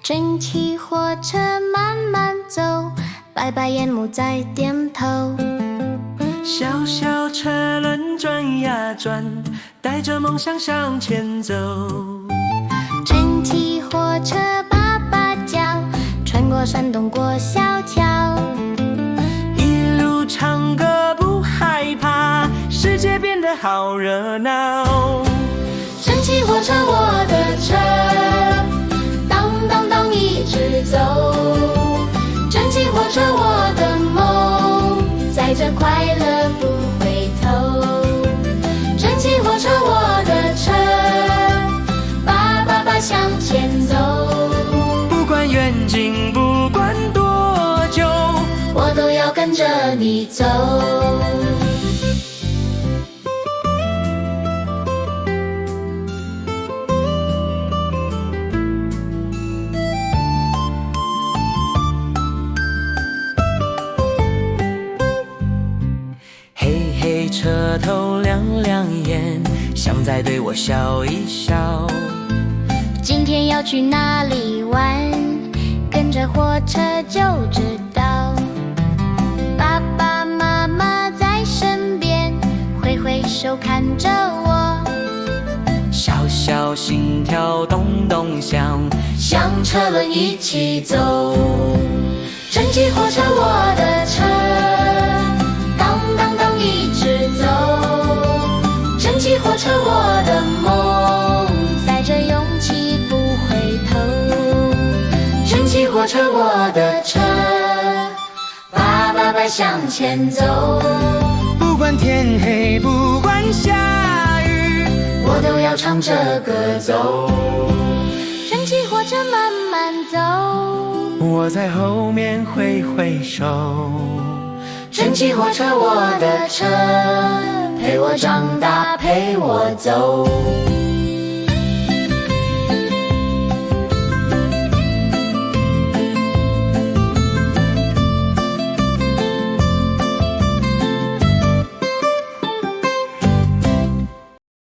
蒸汽火车慢慢走，白白眼目在点头。小小车轮转呀转，带着梦想向前走。蒸汽火车叭叭叫，穿过山洞过小桥。一路唱歌不害怕，世界变得好热闹。蒸汽火车我的车，当当当一直走。蒸汽火车我的梦，载着快乐不回头。蒸汽火车我的车，叭叭叭向前走。不管远近，不管多久，我都要跟着你走。车头亮亮眼，像在对我笑一笑。今天要去哪里玩？跟着火车就知道。爸爸妈妈在身边，挥挥手看着我。小小心跳咚咚响，向车轮一起走。蒸汽火车我的车，当当当一直走。蒸汽火车我的梦，载着勇气不回头。蒸汽火车我的车，叭叭叭向前走。不管天黑，不管下雨，我都要唱着歌走。蒸汽火车慢慢走，我在后面挥挥手。蒸汽火车我的车，陪我长大陪我走。